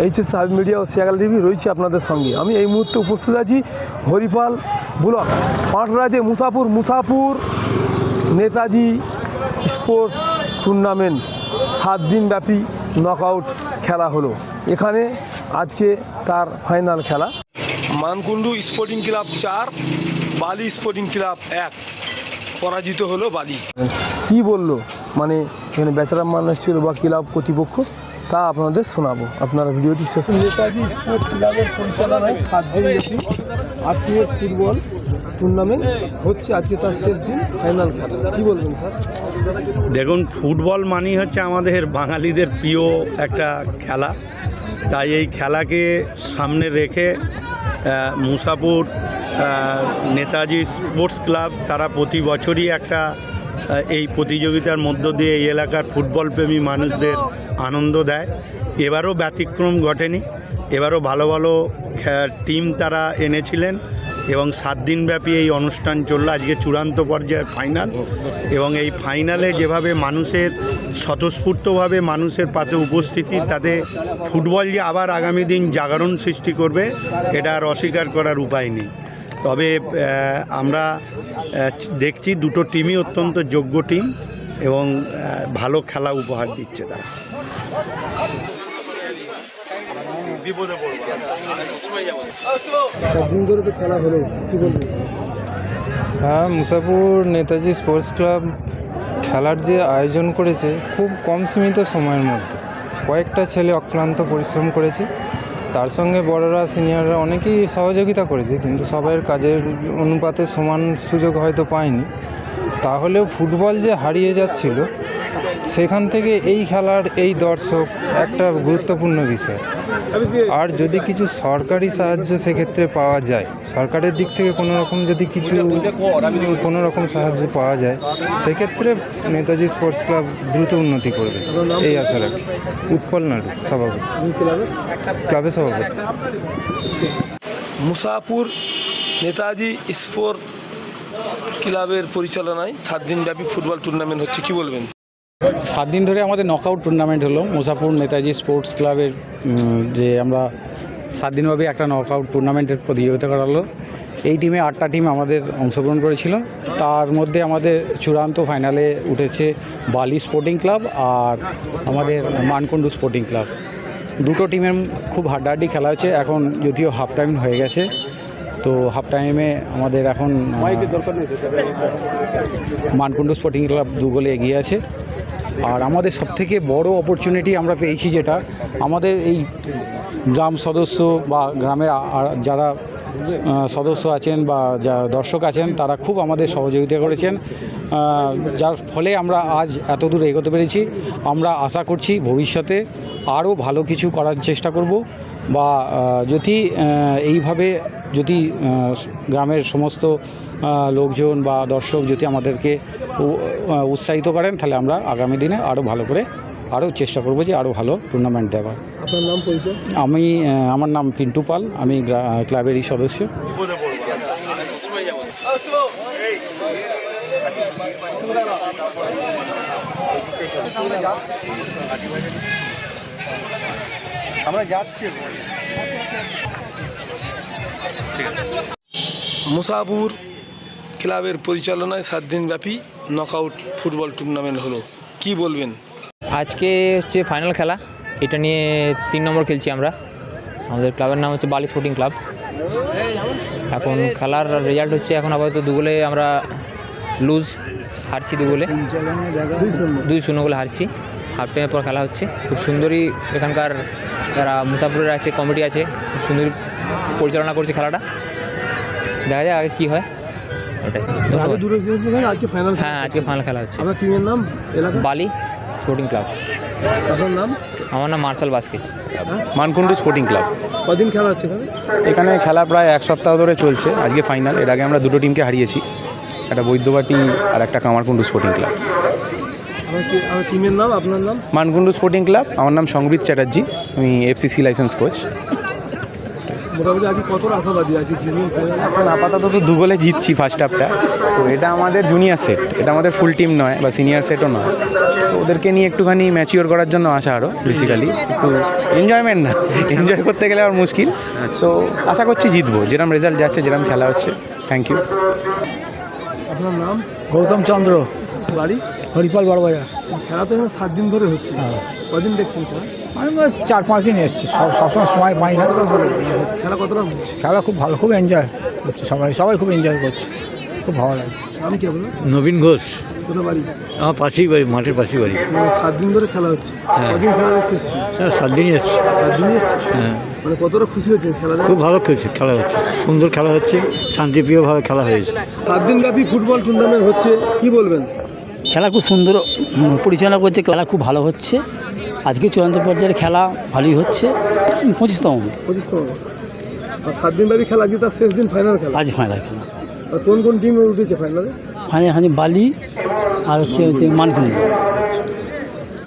HS media ও সিয়াগাল TV রয়েছে আপনাদের সঙ্গে। আমি এই মুহূর্তে উপস্থিত আছি হরিপাল ব্লক পাটরাজে মুসাপুর নেতাজি স্পোর্টস টুর্নামেন্ট 7 দিন ব্যাপী নকআউট খেলা হলো। এখানে আজকে তার ফাইনাল খেলা। মানকুণ্ডু স্পোর্টিং ক্লাব 4, বালি স্পোর্টিং ক্লাব 1 পরাজিত হলো বালি। কি বললো মানে এখানে বেচারা মানুষ ছিল বা ক্লাব কর্তৃপক্ষ, তা আপনাদের শোনাবো। আপনারা ভিডিওটি শেষ। নেতাজি স্পোর্ট ক্লাবের পরিচালনায় 7 দিন ব্যাপী আত্মীয় ফুটবল টুর্নামেন্ট হচ্ছে, আজকে তার শেষ দিন ফাইনাল খেলা। কী বলবেন স্যার? দেখুন, ফুটবল মানেই হচ্ছে আমাদের বাঙালিদের প্রিয় একটা খেলা। তাই এই খেলাকে সামনে রেখে মুসাপুর নেতাজি স্পোর্টস ক্লাব তারা প্রতি বছরই একটা এই প্রতিযোগিতার মধ্য দিয়ে এই এলাকার ফুটবল প্রেমী মানুষদের আনন্দ দেয়। এবারও ব্যতিক্রম ঘটেনি, এবারও ভালো ভালো টিম তারা এনেছিলেন এবং 7 দিনব্যাপী এই অনুষ্ঠান চললো। আজকে চূড়ান্ত পর্যায়ের ফাইনাল, এবং এই ফাইনালে যেভাবে মানুষের স্বতঃস্ফূর্তভাবে মানুষের পাশে উপস্থিতি, তাতে ফুটবল যে আবার আগামী দিন জাগরণ সৃষ্টি করবে এটা আর অস্বীকার করার উপায় নেই। তবে আমরা দেখছি দুটো টিমই অত্যন্ত যোগ্য টিম এবং ভালো খেলা উপহার দিচ্ছে তারা। দিন ধরে তো খেলা হলো, কি বলবেন? হ্যাঁ, মুসাপুর নেতাজি স্পোর্টস ক্লাব খেলার যে আয়োজন করেছে খুব কম সীমিত সময়ের মধ্যে কয়েকটা ছেলে অক্লান্ত পরিশ্রম করেছে। তার সঙ্গে বড়রা সিনিয়ররা অনেকেই সহযোগিতা করেছে, কিন্তু সবাইয়ের কাজের অনুপাতে সমান সুযোগ হয়তো পায়নি। তাহলেও ফুটবল যে হারিয়ে যাচ্ছিল, সেখান থেকে এই খেলার এই দর্শক একটা গুরুত্বপূর্ণ বিষয়। আর যদি কিছু সরকারি সাহায্য সেক্ষেত্রে পাওয়া যায়, সরকারের দিক থেকে কোনো রকম সাহায্য পাওয়া যায়, সেক্ষেত্রে নেতাজি স্পোর্টস ক্লাব দ্রুত উন্নতি করবে এই আশা রাখি। উৎপল নাড়ু, সভাপতি, ক্লাবের সভাপতি। মুসাপুর নেতাজি স্পোর্ট ক্লাবের পরিচালনায় 7 দিন ব্যাপী ফুটবল টুর্নামেন্ট হচ্ছে, কি বলবেন? 7 দিন ধরে আমাদের নকআউট টুর্নামেন্ট হলো মুসাপুর নেতাজি স্পোর্টস ক্লাবের, যে আমরা 7 দিনব্যাপী একটা নকআউট টুর্নামেন্টের প্রতিযোগিতা করালো। এই টিমে 8টা টিম আমাদের অংশগ্রহণ করেছিল। তার মধ্যে আমাদের চূড়ান্ত ফাইনালে উঠেছে বালি স্পোর্টিং ক্লাব আর আমাদের মানকুণ্ডু স্পোর্টিং ক্লাব। দুটো টিমের খুব হাড্ডাহাড্ডি খেলা হচ্ছে। এখন যদিও হাফ টাইম হয়ে গেছে, তো হাফ টাইমে আমাদের এখন মানকুণ্ডু স্পোর্টিং ক্লাব 2 গোলে এগিয়ে আছে। আর আমাদের সবথেকে বড় অপরচুনিটি আমরা পেয়েছি, যেটা আমাদের এই গ্রাম সদস্য বা গ্রামের যারা সদস্য আছেন বা যা দর্শক আছেন, তারা খুব আমাদের সহযোগিতা করেছেন, যার ফলে আমরা আজ এত দূর এগোতে পেরেছি। আমরা আশা করছি ভবিষ্যতে আরও ভালো কিছু করার চেষ্টা করব, বা যদি এইভাবে যদি গ্রামের সমস্ত লোকজন বা দর্শক যদি আমাদেরকে উৎসাহিত করেন, তাহলে আমরা আগামী দিনে আরও ভালো করে আরও চেষ্টা করব যে আরও ভালো টুর্নামেন্ট দেওয়ার। আপনার নাম, পরিচয়? আমার নাম পিন্টু পাল, আমি ক্লাবেরই সদস্য। আমরা যাচ্ছি। মুসাপুর ক্লাবের পরিচালনায় 7 দিন ব্যাপী নকআউট ফুটবল টুর্নামেন্ট হলো, কি বলবেন? আজকে হচ্ছে ফাইনাল খেলা, এটা নিয়ে 3 নম্বর খেলছি আমরা। আমাদের ক্লাবের নাম হচ্ছে বালি স্পোর্টিং ক্লাব। এখন খেলার রেজাল্ট হচ্ছে এখন আপাতত 2 গোলে আমরা হারছি, 2 গোলে 2-0 গোলে হারছি। হাফ টাইমের পর খেলা হচ্ছে। খুব সুন্দরই এখানকার যারা মুসাপুরের আছে, কমিটি আছে, খুব সুন্দরই পরিচালনা করছে খেলাটা। দেখা যায় আগে কী হয়। ওটাই। হ্যাঁ, আজকে ফাইনাল খেলা হচ্ছে। আপনার টিমের নাম? বালি স্পোর্টিং ক্লাব। আপনার নাম? আমার নাম Marshal Baske. Mankundu sporting club. কদিন খেলা হচ্ছে এখানে? খেলা প্রায় 1 সপ্তাহ ধরে চলছে। আজকে ফাইনাল। এর আগে আমরা 2টো টিমকে হারিয়েছি, একটা বৈদ্যবাটি আর একটা কামারকুণ্ডু স্পোর্টিং ক্লাব। আমার টিমের নাম, আপনার নাম? Mankundu sporting club. আমার নাম সংবিত চ্যাটার্জি, আমি এফসিসি লাইসেন্স কোচ। মোটামুটি আজকে কতটা আশাবাদী আছে এখন আপাতত তো 2 গোলে জিতছি ফার্স্ট হাফটা। তো এটা আমাদের জুনিয়র সেট, এটা আমাদের ফুল টিম নয় বা সিনিয়র সেটও নয়। তো ওদেরকে নিয়ে একটুখানি ম্যাচিওর করার জন্য আসা আরও বেসিক্যালি, একটু এনজয়মেন্ট না, এনজয় করতে গেলে আর মুশকিল। সো আশা করছি জিতবো, যেরকম রেজাল্ট যাচ্ছে, যেরকম খেলা হচ্ছে। Thank you. আপনার নাম? গৌতম চন্দ্র, বাড়ি? হরিপাল বড়বাজার। খেলা তো এখানে 7 দিন ধরে হচ্ছে, কদিন দেখছেন খেলা? আমি 4-5 দিন এসেছি, সবসময় সময় পাই না। কতটা ভালো খেলা, কতটা খেলা খুব ভালো, খুব এনজয় করছে সবাই খুব এনজয় করছে, খুব ভালো লাগছে। আমি কি আপনার? নবীন ঘোষ। কোথায় বাড়ি? আমার পাশেই বাড়ি, মাঠের পাশেই বাড়ি। 7 দিন ধরে খেলা হচ্ছে, কদিন খেলা দেখতে এসছি? 7 দিনই এসছি। 7 দিন এসছি। হ্যাঁ, মানে কতটা খুশি হয়েছে খেলা? খুব ভালো খেলা হচ্ছে, সুন্দর খেলা হচ্ছে, শান্তিপ্রিয়ভাবে খেলা হয়েছে। 7 দিন ব্যাপী ফুটবল টুর্নামেন্ট হচ্ছে, কি বলবেন? খেলা খুব সুন্দর পরিচালনা করছে, খেলা খুব ভালো হচ্ছে। আজকে চূড়ান্ত পর্যায়ের খেলা ভালোই হচ্ছে। 25তম আর 7 দিন ব্যাপী খেলা, আজকে তার শেষ দিন, ফাইনাল খেলা। আজ ফাইনাল খেলা। আর কোন কোন টিম উঠেছে ফাইনালে? ফাইনাল বালি আর হচ্ছে মানকুণ্ডু।